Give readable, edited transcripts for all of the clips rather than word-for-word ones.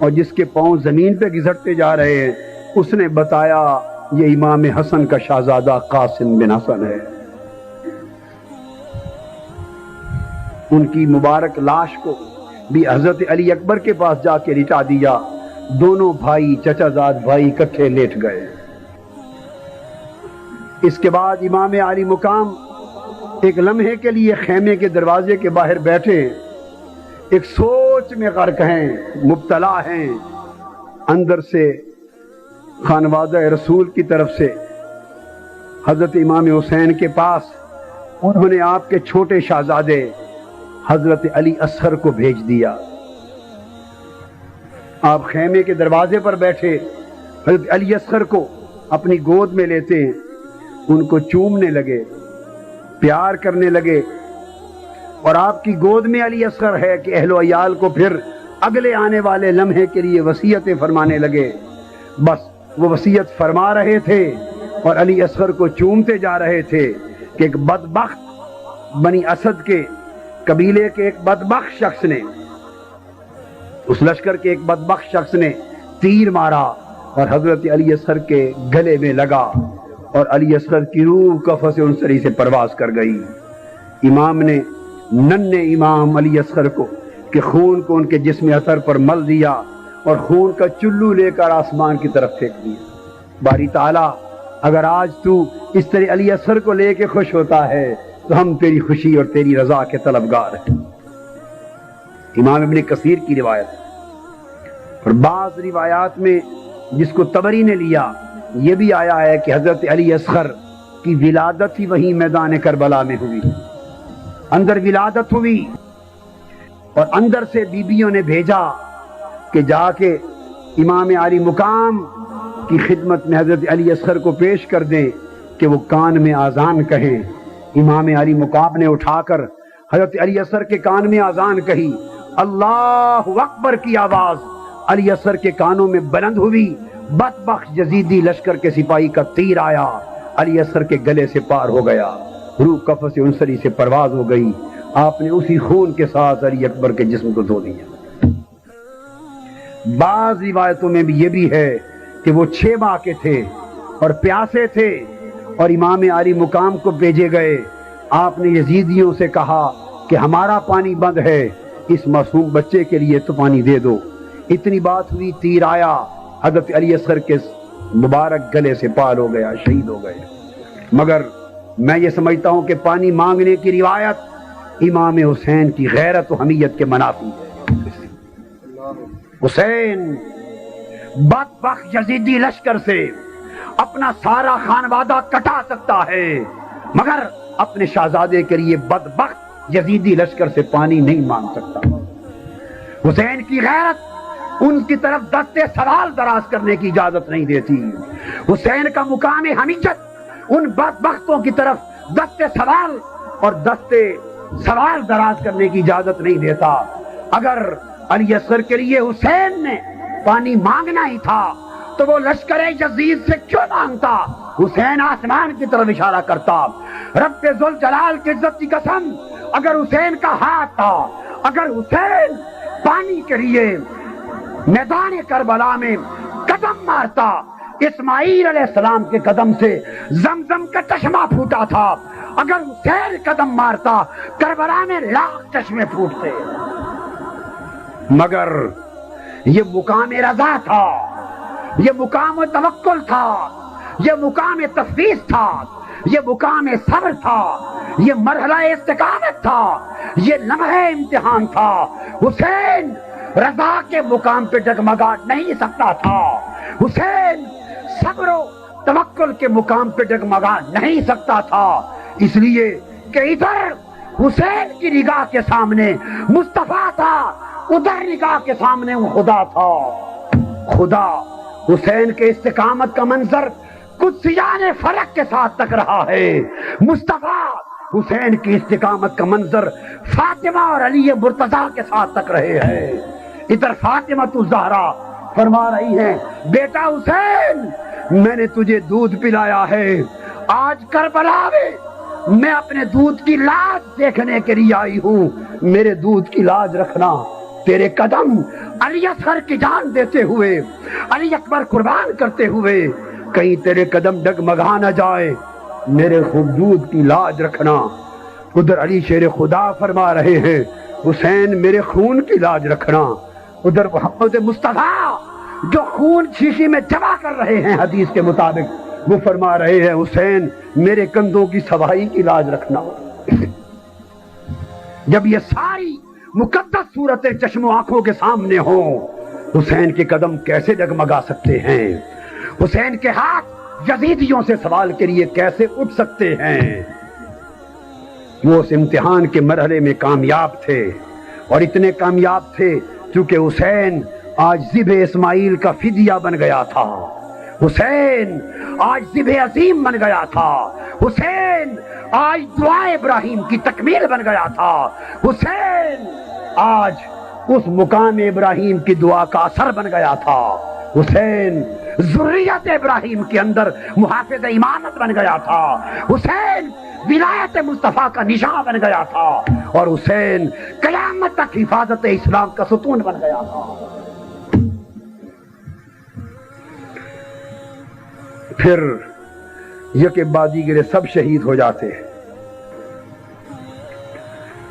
اور جس کے پاؤں زمین پہ گھسٹتے جا رہے ہیں اس نے بتایا یہ امام حسن کا شہزادہ قاسم بن حسن ہے۔ ان کی مبارک لاش کو بھی حضرت علی اکبر کے پاس جا کے لٹا دیا۔ دونوں بھائی چچا زاد بھائی اکٹھے لیٹ گئے۔ اس کے بعد امام علی مقام ایک لمحے کے لیے خیمے کے دروازے کے باہر بیٹھے، ایک سوچ میں غرق ہیں، مبتلا ہیں۔ اندر سے خانوادہ رسول کی طرف سے حضرت امام حسین کے پاس انہوں نے آپ کے چھوٹے شہزادے حضرت علی اصغر کو بھیج دیا۔ آپ خیمے کے دروازے پر بیٹھے حضرت علی اصغر کو اپنی گود میں لیتے ہیں، ان کو چومنے لگے، پیار کرنے لگے، اور آپ کی گود میں علی اصغر ہے کہ اہل و عیال کو پھر اگلے آنے والے لمحے کے لیے وصیتیں فرمانے لگے۔ بس وہ وصیت فرما رہے تھے اور علی اصغر کو چومتے جا رہے تھے کہ ایک بدبخت بنی اسد کے قبیلے کے ایک بدبخت شخص نے، اس لشکر کے ایک بدبخت شخص نے تیر مارا اور حضرت علی اصغر کے گلے میں لگا اور علی اصغر کی روح قفس انصری سے پرواز کر گئی۔ امام نے ننھے امام علی اصغر کو کہ خون کو ان کے جسم اثر پر مل دیا اور خون کا چلو لے کر آسمان کی طرف پھینک دیا۔ باری تعالیٰ اگر آج تو اس طرح علی اصغر کو لے کے خوش ہوتا ہے تو ہم تیری خوشی اور تیری رضا کے طلبگار ہیں۔ امام ابن کثیر کی روایت اور بعض روایات میں جس کو طبری نے لیا یہ بھی آیا ہے کہ حضرت علی اصغر کی ولادت ہی وہیں میدان کربلا میں ہوئی۔ اندر ولادت ہوئی اور اندر سے بیبیوں نے بھیجا کہ جا کے امام علی مقام کی خدمت میں حضرت علی اصغر کو پیش کر دیں کہ وہ کان میں آذان کہیں۔ امام علی مقام نے اٹھا کر حضرت علی اصغر کے کان میں آذان کہی، اللہ اکبر کی آواز علی اصغر کے کانوں میں بلند ہوئی۔ بدبخت یزیدی لشکر کے سپاہی کا تیر آیا، علی اصغر کے گلے سے پار ہو گیا، روح قفس انصری سے پرواز ہو گئی۔ آپ نے اسی خون کے ساتھ علی اکبر کے جسم کو دھو دیا۔ بعض روایتوں میں بھی یہ بھی ہے کہ وہ 6 ماہ کے تھے اور پیاسے تھے اور امام علی مقام کو بھیجے گئے۔ آپ نے یزیدیوں سے کہا کہ ہمارا پانی بند ہے، اس معصوم بچے کے لیے تو پانی دے دو۔ اتنی بات ہوئی، تیر آیا، حضرت علی اصغر کے مبارک گلے سے پار ہو گیا، شہید ہو گئے۔ مگر میں یہ سمجھتا ہوں کہ پانی مانگنے کی روایت امام حسین کی غیرت و حمیت کے منافی ہے۔ حسین بدبخت یزیدی لشکر سے اپنا سارا خانوادہ کٹا سکتا ہے مگر اپنے شہزادے کے لیے بدبخت یزیدی لشکر سے پانی نہیں مانگ سکتا۔ حسین کی غیرت ان کی طرف دستے سوال دراز کرنے کی اجازت نہیں دیتی۔ حسین کا مقام حمیت ان بدبختوں کی طرف دستے سوال اور دستے سوال دراز کرنے کی اجازت نہیں دیتا۔ اگر علی اصغر کے لیے حسین نے پانی مانگنا ہی تھا تو وہ لشکر یزید سے کیوں مانگتا؟ حسین آسمان کی طرف اشارہ کرتا۔ رب ذوالجلال کی عزت کی قسم، اگر حسین کا ہاتھ تھا، اگر حسین پانی کے لیے میدان کربلا میں قدم مارتا، اسماعیل علیہ السلام کے قدم سے زمزم کا چشمہ پھوٹا تھا، اگر حسین قدم مارتا کربلا میں لاکھ چشمے پھوٹتے۔ مگر یہ مقام رضا تھا، یہ مقام توکل تھا، یہ مقام تفویض تھا، یہ مقام صبر تھا، یہ مرحلہ استقامت تھا، یہ لمحہ امتحان تھا۔ حسین رضا کے مقام پہ ڈگمگا نہیں سکتا تھا، حسین صبر و توکل کے مقام پہ ڈگمگا نہیں سکتا تھا، اس لیے کہ ادھر حسین کی نگاہ کے سامنے مصطفیٰ تھا، ادھر نگاہ کے سامنے وہ خدا تھا۔ خدا حسین کے استقامت کا منظر قدسیان فلک کے ساتھ تک رہا ہے، مصطفیٰ حسین کی استقامت کا منظر فاطمہ اور علی مرتضیٰ کے ساتھ تک رہے ہیں. ادھر فاطمہ الزہرا فرما رہی ہیں بیٹا حسین میں نے تجھے دودھ پلایا ہے, آج کربلا میں اپنے دودھ کی لاج دیکھنے کے لیے آئی ہوں, میرے دودھ کی لاج رکھنا. تیرے قدم علی اصغر کی جان دیتے ہوئے, علی اکبر قربان کرتے ہوئے کہیں تیرے قدم ڈگمگا نہ جائے, میرے خوب دودھ کی لاج رکھنا. ادھر علی شیر خدا فرما رہے ہیں حسین میرے خون کی لاج رکھنا. ادھر محمد مصطفیٰ جو خون شیشی میں جمع کر رہے ہیں حدیث کے مطابق وہ فرما رہے ہیں حسین میرے کندھوں کی صفائی کی لاج رکھنا. جب یہ ساری مقدس صورتیں چشم و آنکھوں کے سامنے ہوں حسین کے قدم کیسے ڈگمگا سکتے ہیں, حسین کے ہاتھ یزیدیوں سے سوال کے لیے کیسے اٹھ سکتے ہیں. وہ اس امتحان کے مرحلے میں کامیاب تھے اور اتنے کامیاب تھے چونکہ حسین آج ذبح اسماعیل کا فدیہ بن گیا تھا, حسین آج ذبح عظیم بن گیا تھا, حسین آج دعائے ابراہیم کی تکمیل بن گیا تھا, حسین آج اس مقام ابراہیم کی دعا کا اثر بن گیا تھا, حسین ذریت ابراہیم کے اندر محافظ امامت بن گیا تھا, حسین ولایت مصطفیٰ کا نشان بن گیا تھا, اور حسین قیامت تک حفاظت اسلام کا ستون بن گیا تھا. پھر یکے بعد دیگرے سب شہید ہو جاتے ہیں.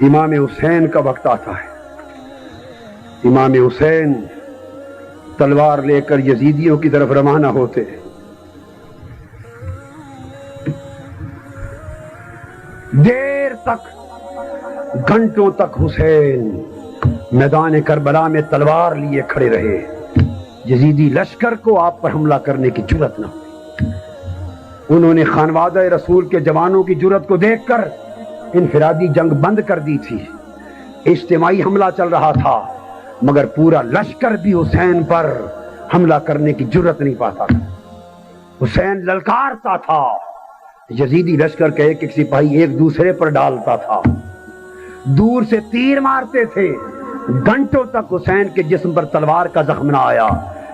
امام حسین کا وقت آتا ہے. امام حسین تلوار لے کر یزیدیوں کی طرف روانہ ہوتے ہیں. دیر تک گھنٹوں تک حسین میدان کربلا میں تلوار لیے کھڑے رہے. یزیدی لشکر کو آپ پر حملہ کرنے کی جرأت نہ ہوئی. انہوں نے خانوادہ رسول کے جوانوں کی جرأت کو دیکھ کر انفرادی جنگ بند کر دی تھی. اجتماعی حملہ چل رہا تھا مگر پورا لشکر بھی حسین پر حملہ کرنے کی جرأت نہیں پاتا تھا. حسین للکارتا تھا. یزیدی لشکر کے ایک ایک سپاہی ایک دوسرے پر ڈالتا تھا, دور سے تیر مارتے تھے. گھنٹوں تک حسین کے جسم پر تلوار کا زخم نہ آیا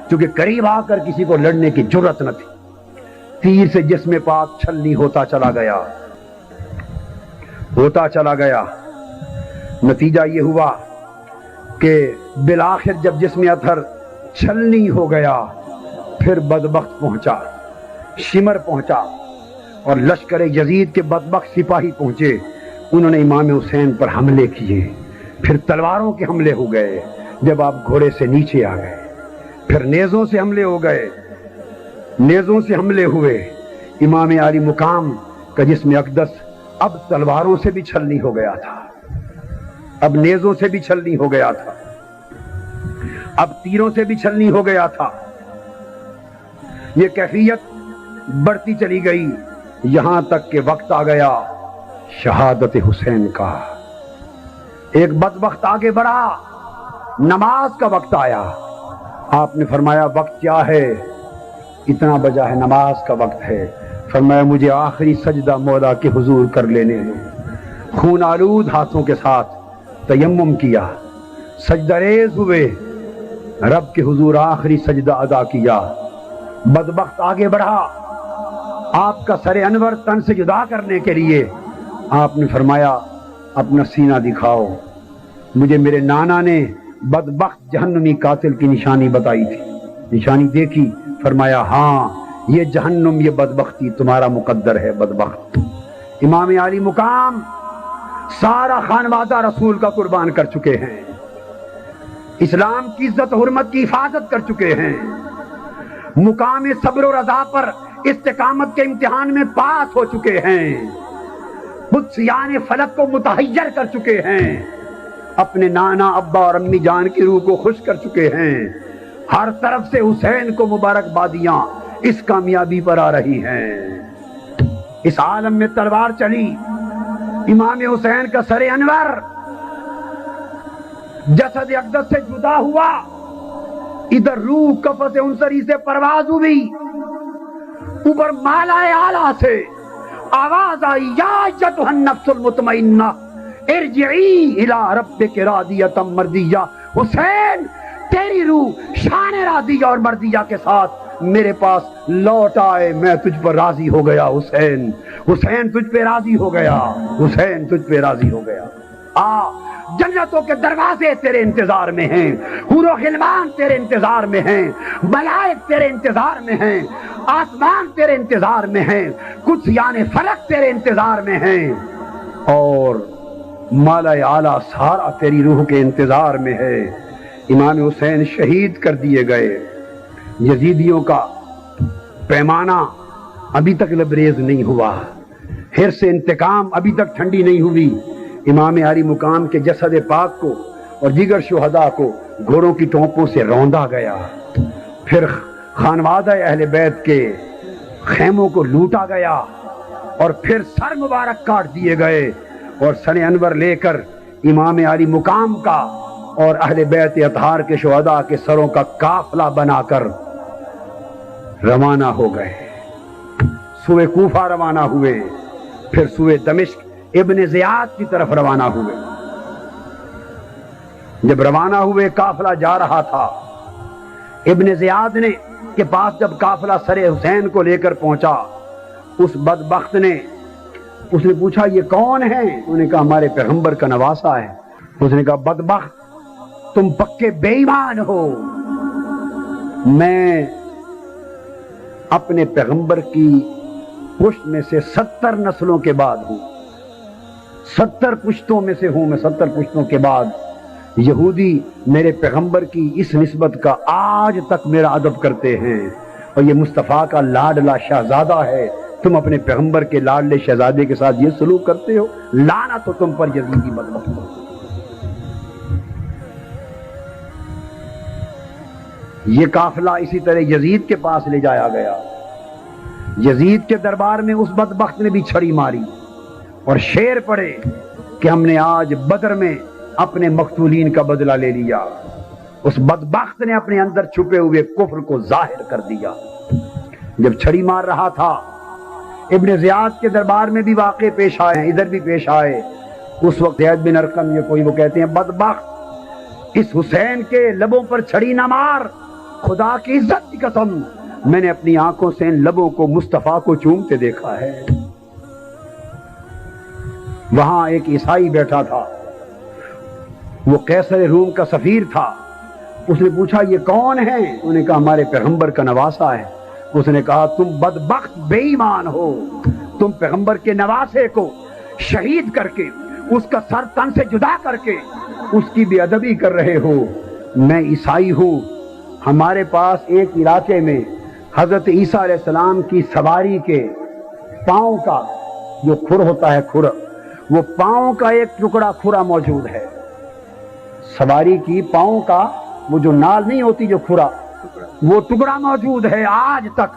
کیونکہ قریب آ کر کسی کو لڑنے کی جرأت نہ تھی. تیر سے جسم پاک چھلنی ہوتا چلا گیا. نتیجہ یہ ہوا کہ بالآخر جب جسم اطہر چھلنی ہو گیا پھر بدبخت پہنچا, شمر پہنچا اور لشکر یزید کے بدبخت سپاہی پہنچے. انہوں نے امام حسین پر حملے کیے. پھر تلواروں کے حملے ہو گئے جب آپ گھوڑے سے نیچے آ گئے. پھر نیزوں سے حملے ہو گئے, نیزوں سے حملے ہوئے. امام عالی مقام کا جسم اقدس اب تلواروں سے بھی چھلنی ہو گیا تھا, اب نیزوں سے بھی چھلنی ہو گیا تھا, اب تیروں سے بھی چھلنی ہو گیا تھا. یہ کیفیت بڑھتی چلی گئی یہاں تک کہ وقت آ گیا شہادت حسین کا. ایک بدبخت آگے بڑھا, نماز کا وقت آیا. آپ نے فرمایا وقت کیا ہے؟ اتنا بجا ہے, نماز کا وقت ہے. فرمایا مجھے آخری سجدہ مولا کے حضور کر لینے دو. خون آلود ہاتھوں کے ساتھ تیمم کیا, سجدہ ریز ہوئے, رب کے حضور آخری سجدہ ادا کیا. بدبخت آگے بڑھا. آپ کا سر انور تن سے جدا کرنے کے لیے آپ نے فرمایا اپنا سینہ دکھاؤ. مجھے میرے نانا نے بدبخت جہنمی قاتل کی نشانی بتائی تھی. نشانی دیکھی, فرمایا ہاں یہ جہنم, یہ بدبختی تمہارا مقدر ہے بدبخت. امام عالی مقام سارا خانوادہ رسول کا قربان کر چکے ہیں, اسلام کی عزت و حرمت کی حفاظت کر چکے ہیں, مقام صبر و رضا پر استقامت کے امتحان میں پاس ہو چکے ہیں, قدسیان فلک کو متحیر کر چکے ہیں, اپنے نانا ابا اور امی جان کی روح کو خوش کر چکے ہیں. ہر طرف سے حسین کو مبارکبادیاں اس کامیابی پر آ رہی ہیں. اس عالم میں تلوار چلی, امام حسین کا سر انور جسد اقدس سے جدا ہوا, ادھر روح قفس عنصری سے پرواز ہوئی, اوپر مالا اعلیٰ سے آواز آئی یا ایتھا النفس المطمئنہ ارجعی الی ربک راضیۃ مرضیہ، حسین تیری روح شان راضیہ اور مرضیہ کے ساتھ میرے پاس لوٹ آئے، میں تجھ پر راضی ہو گیا حسین، حسین تجھ پہ راضی ہو گیا، حسین تجھ پہ راضی ہو گیا۔ جنتوں کے دروازے تیرے انتظار میں ہیں، حور و غلمان تیرے انتظار میں ہیں، ملائک تیرے انتظار میں ہیں، آسمان تیرے انتظار میں ہیں، کچھ یعنی فلک تیرے انتظار میں ہیں، اور مالا اعلیٰ سارا تیری روح کے انتظار میں ہے۔ امام حسین شہید کر دیے گئے۔ یزیدیوں کا پیمانہ ابھی تک لبریز نہیں ہوا، حرص انتقام ابھی تک ٹھنڈی نہیں ہوئی۔ امام علی مقام کے جسد پاک کو اور دیگر شہداء کو گھوڑوں کی ٹوپوں سے روندا گیا، پھر خانوادہ اہل بیت کے خیموں کو لوٹا گیا، اور پھر سر مبارک کاٹ دیے گئے، اور سر انور لے کر امام علی مقام کا اور اہل بیت اطہار کے شہداء کے سروں کا قافلہ بنا کر روانہ ہو گئے، سوئے کوفہ روانہ ہوئے، پھر سوئے دمشق ابن زیاد کی طرف روانہ ہوئے۔ جب روانہ ہوئے قافلہ جا رہا تھا، ابن زیاد نے کے پاس جب قافلہ سر حسین کو لے کر پہنچا، اس بدبخت نے اس نے پوچھا یہ کون ہے؟ انہوں نے کہا ہمارے پیغمبر کا نواسہ ہے۔ اس نے کہا بدبخت تم پکے بے ایمان ہو، میں اپنے پیغمبر کی پشت میں سے 70 نسلوں کے بعد ہوں، 70 پشتوں میں سے ہوں میں، 70 پشتوں کے بعد یہودی میرے پیغمبر کی اس نسبت کا آج تک میرا ادب کرتے ہیں، اور یہ مصطفیٰ کا لاڈلا شہزادہ ہے، تم اپنے پیغمبر کے لاڈلے شہزادے کے ساتھ یہ سلوک کرتے ہو، لعنت ہو تم پر یزیدی بدبخت ہو۔ یہ قافلہ اسی طرح یزید کے پاس لے جایا گیا، یزید کے دربار میں اس بدبخت نے بھی چھڑی ماری اور شعر پڑے کہ ہم نے آج بدر میں اپنے مقتولین کا بدلہ لے لیا۔ اس بدبخت نے اپنے اندر چھپے ہوئے کفر کو ظاہر کر دیا۔ جب چھڑی مار رہا تھا، ابن زیاد کے دربار میں بھی واقع پیش آئے ہیں، ادھر بھی پیش آئے۔ اس وقت زید بن ارقم یہ کوئی وہ کہتے ہیں بدبخت اس حسین کے لبوں پر چھڑی نہ مار، خدا کی عزت کی قسم میں نے اپنی آنکھوں سے ان لبوں کو مصطفیٰ کو چومتے دیکھا ہے۔ وہاں ایک عیسائی بیٹھا تھا، وہ قیصر روم کا سفیر تھا۔ اس نے پوچھا یہ کون ہے؟ انہوں نے کہا ہمارے پیغمبر کا نواسہ ہے۔ اس نے کہا تم بدبخت بے ایمان ہو، تم پیغمبر کے نواسے کو شہید کر کے اس کا سر تن سے جدا کر کے اس کی بے ادبی کر رہے ہو۔ میں عیسائی ہوں، ہمارے پاس ایک علاقے میں حضرت عیسیٰ علیہ السلام کی سواری کے پاؤں کا جو کھر ہوتا ہے، کھر، وہ پاؤں کا ایک ٹکڑا کھرا موجود ہے۔ سواری کی پاؤں کا وہ جو نال نہیں ہوتی، جو کھرا، وہ ٹکڑا موجود ہے، آج تک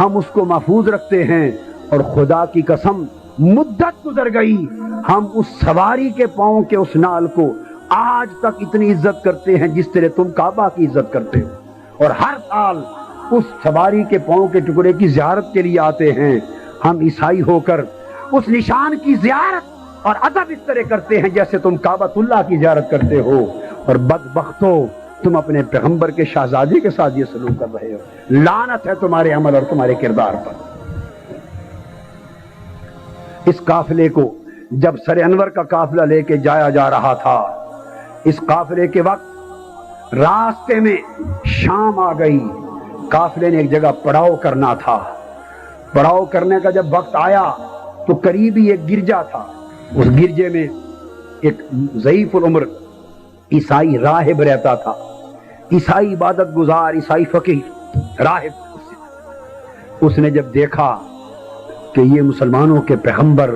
ہم اس کو محفوظ رکھتے ہیں، اور خدا کی قسم مدت گزر گئی ہم اس سواری کے پاؤں کے اس نال کو آج تک اتنی عزت کرتے ہیں جس طرح تم کعبہ کی عزت کرتے ہو، اور ہر سال اس سواری کے پاؤں کے ٹکڑے کی زیارت کے لیے آتے ہیں۔ ہم عیسائی ہو کر اس نشان کی زیارت اور ادب اس طرح کرتے ہیں جیسے تم کعبۃ اللہ کی زیارت کرتے ہو، اور بدبختو تم اپنے پیغمبر کے شہزادے کے ساتھ یہ سلوک کر رہے ہو، لعنت ہے تمہارے عمل اور تمہارے کردار پر۔ اس قافلے کو جب سر انور کا قافلہ لے کے جایا جا رہا تھا، اس قافلے کے وقت راستے میں شام آ گئی، قافلے نے ایک جگہ پڑاؤ کرنا تھا۔ پڑاؤ کرنے کا جب وقت آیا تو قریب ہی ایک گرجا تھا، اس گرجے میں ایک ضعیف العمر عیسائی راہب رہتا تھا، عیسائی عبادت گزار، عیسائی فقیر راہب۔ اس نے جب دیکھا کہ یہ مسلمانوں کے پیغمبر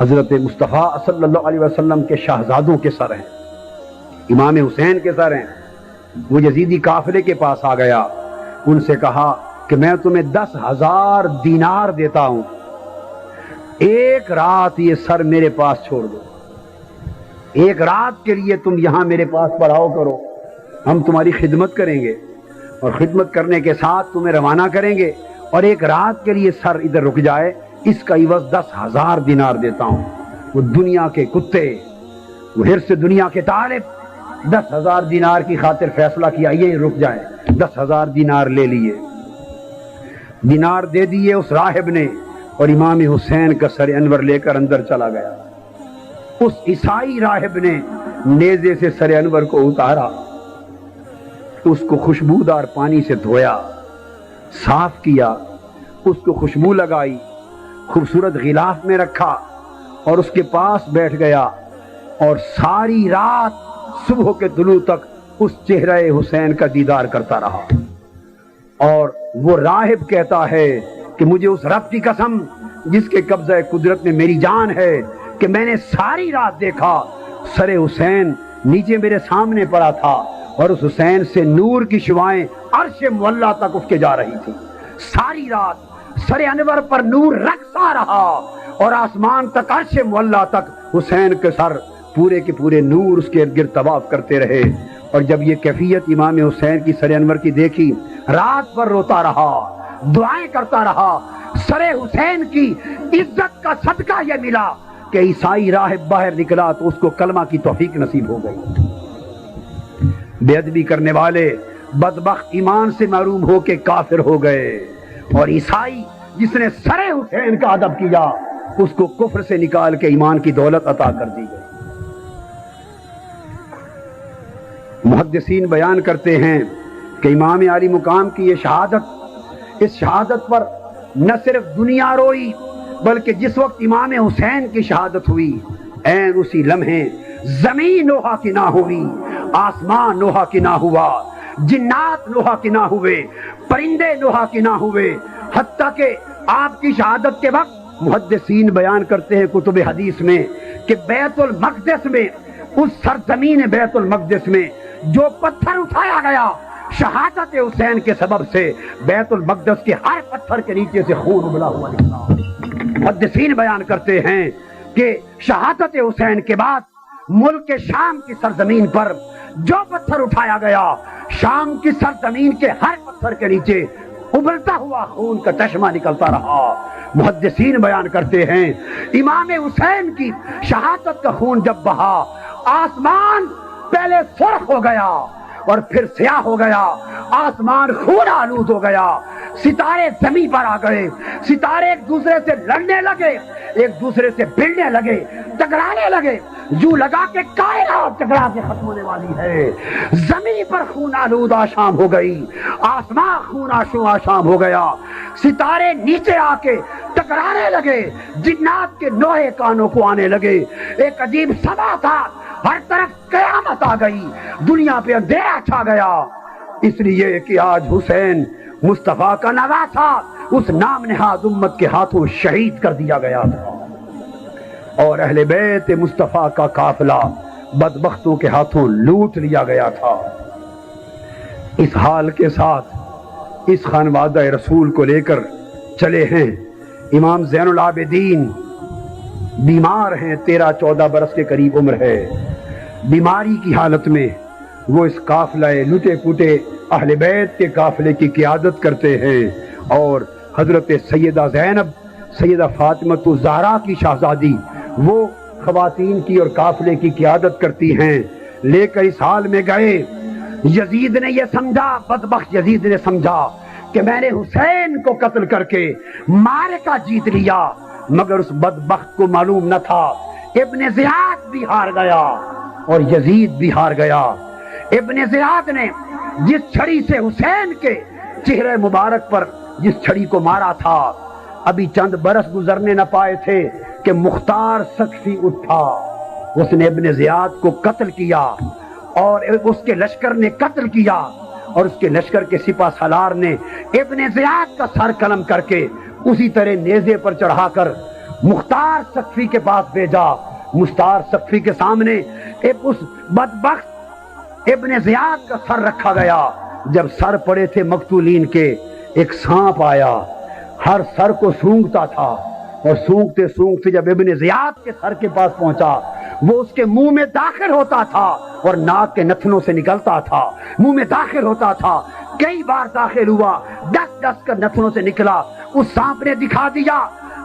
حضرت مصطفیٰ صلی اللہ علیہ وسلم کے شہزادوں کے سر ہیں، امام حسین کے سر ہیں، وہ یزیدی قافلے کے پاس آ گیا، ان سے کہا کہ میں تمہیں 10,000 دینار دیتا ہوں، ایک رات یہ سر میرے پاس چھوڑ دو، ایک رات کے لیے تم یہاں میرے پاس پڑاؤ کرو، ہم تمہاری خدمت کریں گے، اور خدمت کرنے کے ساتھ تمہیں روانہ کریں گے، اور ایک رات کے لیے سر ادھر رک جائے، اس کا عوض 10,000 دینار دیتا ہوں۔ وہ دنیا کے کتے، وہ حرص دنیا کے طالب 10,000 دینار کی خاطر فیصلہ کیا یہ رک جائے، 10,000 دینار لے لیے، دینار دے دیے اس راہب نے، اور امام حسین کا سر انور لے کر اندر چلا گیا۔ اس عیسائی راہب نے نیزے سے سر انور کو اتارا، اس کو خوشبودار پانی سے دھویا، صاف کیا، اس کو خوشبو لگائی، خوبصورت غلاف میں رکھا اور اس کے پاس بیٹھ گیا، اور ساری رات صبح کے طلوع تک اس چہرہ حسین کا دیدار کرتا رہا۔ اور وہ راہب کہتا ہے کہ مجھے اس رب کی قسم جس کے قبضہ قدرت میں میری جان ہے کہ میں نے ساری رات دیکھا سر حسین نیچے میرے سامنے پڑا تھا، اور اس حسین سے نور کی شعائیں عرش معلیٰ تک اٹھ کے جا رہی تھی۔ ساری رات سر انور پر نور رقصا رہا، اور آسمان تک عرش معلیٰ تک حسین کے سر پورے کے پورے نور اس کے ارد گرد طواف کرتے رہے۔ اور جب یہ کیفیت امام حسین کی سر انور کی دیکھی، رات بھر روتا رہا، دعائیں کرتا رہا۔ سر حسین کی عزت کا صدقہ یہ ملا کہ عیسائی راہب باہر نکلا تو اس کو کلمہ کی توفیق نصیب ہو گئی۔ بے ادبی کرنے والے بدبخت ایمان سے محروم ہو کے کافر ہو گئے، اور عیسائی جس نے سر حسین کا ادب کیا اس کو کفر سے نکال کے ایمان کی دولت عطا کر دی گئی۔ محدثین بیان کرتے ہیں کہ امام عالی مقام کی یہ شہادت، اس شہادت پر نہ صرف دنیا روئی بلکہ جس وقت امام حسین کی شہادت ہوئی عین اسی لمحے زمین نوحہ کی نہ ہوئی، آسمان نوحہ کی نہ ہوا، جنات نوحہ کی نہ ہوئے، پرندے نوحہ کی نہ ہوئے، حتیٰ کہ آپ کی شہادت کے وقت محدثین بیان کرتے ہیں کتب حدیث میں کہ بیت المقدس میں، اس سرزمین بیت المقدس میں جو پتھر اٹھایا گیا شہادت حسین کے سبب سے، بیت المقدس کے ہر پتھر کے نیچے سے خون ابلا ہوا نکلا۔ محدثین بیان کرتے ہیں کہ شہادت حسین کے بعد ملک شام کی سرزمین پر جو پتھر اٹھایا گیا، شام کی سرزمین کے ہر پتھر کے نیچے ابلتا ہوا خون کا چشمہ نکلتا رہا۔ محدثین بیان کرتے ہیں امام حسین کی شہادت کا خون جب بہا، آسمان پہلے سرخ ہو گیا اور پھر سیاہ ہو گیا، آسمان خون آلود ہو گیا، ستارے زمین پر آ گئے، ستارے ایک دوسرے سے لڑنے لگے، ایک دوسرے سے بھڑنے لگے، ٹکرانے لگے، یوں لگا کہ کائنات ٹکرا کے ختم ہونے والی ہے۔ زمین پر خون آلود آشام ہو گئی، آسمان خون آشام ہو گیا، ستارے نیچے آ کے ٹکرانے لگے، جنات کے نوحے کانوں کو آنے لگے، ایک عجیب سما تھا، ہر طرف قیامت آ گئی، دنیا پہ اندھیرا چھا گیا، اس لیے کہ آج حسین مصطفیٰ کا نواسا اس نام نہاد امت کے ہاتھوں شہید کر دیا گیا تھا، اور اہل بیت مصطفیٰ کا قافلہ بدبختوں کے ہاتھوں لوٹ لیا گیا تھا۔ اس حال کے ساتھ اس خانوادہ رسول کو لے کر چلے ہیں امام زین العابدین، بیمار ہیں، 13-14 برس کے قریب عمر ہے، بیماری کی حالت میں وہ اس قافلہ لٹے پوٹے اہل بیت کے قافلے کی قیادت کرتے ہیں، اور حضرت سیدہ زینب، سیدہ فاطمہ الزہرا کی شہزادی وہ خواتین کی اور قافلے کی قیادت کرتی ہیں، لے کر اس حال میں گئے۔ یزید نے یہ سمجھا، بدبخت یزید نے سمجھا کہ میں نے حسین کو قتل کر کے معرکہ جیت لیا، مگر اس بدبخت کو معلوم نہ تھا ابن زیاد بھی ہار گیا اور یزید بھی ہار گیا۔ ابن زیاد نے جس چھڑی سے حسین کے چہرے مبارک پر جس چھڑی کو مارا تھا، ابھی چند برس گزرنے نہ پائے تھے کہ مختار سقفی اٹھا، اس نے ابن زیاد کو قتل کیا، اور اس کے لشکر نے قتل کیا، اور اس کے لشکر کے سپہ سالار نے ابن زیاد کا سر قلم کر کے اسی طرح نیزے پر چڑھا کر مختار سقفی کے پاس بھیجا۔ مختار سقفی کے سامنے اس بدبخت ابن زیاد کا سر رکھا گیا۔ جب سر پڑے تھے مقتولین کے، ایک سانپ آیا، ہر سر کو سونگتا تھا، اور سونگتے سونگتے جب ابن زیاد کے سر کے پاس پہنچا، وہ اس کے منہ میں داخل ہوتا تھا اور ناک کے نتنوں سے نکلتا تھا، منہ میں داخل ہوتا تھا، کئی بار داخل ہوا، ڈس ڈس کر نتنوں سے نکلا۔ اس سانپ نے دکھا دیا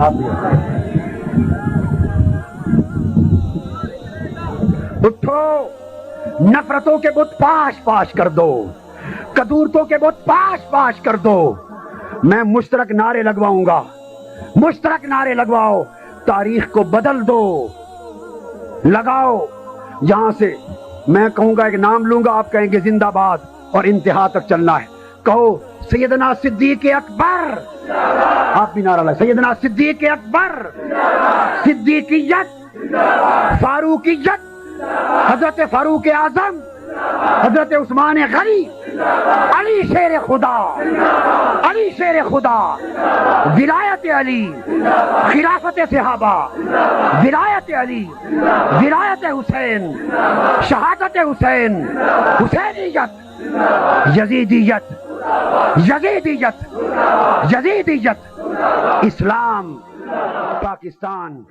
آپ بھی اٹھو، نفرتوں کے بت پاش پاش کر دو، قدورتوں کے بت پاش پاش کر دو. میں مشترک نعرے لگواؤں گا، مشترک نعرے لگواؤ، تاریخ کو بدل دو، لگاؤ. یہاں سے میں کہوں گا، ایک نام لوں گا، آپ کہیں گے زندہ باد، اور انتہا تک چلنا ہے. کہو سیدنا صدیق اکبر. آپ بھی نعرہ لگا، سیدنا صدیق اکبر، صدیقیت، فاروقیت، حضرت فاروق اعظم، حضرت عثمان غنی، علی شیر خدا، علی شیر خدا، ولایت علی، خلافت صحابہ، ولایت علی، ولایت حسین، شہادت حسین، حسینیت، یزیدیت، یزیدیت، یزیدیت، اسلام، پاکستان.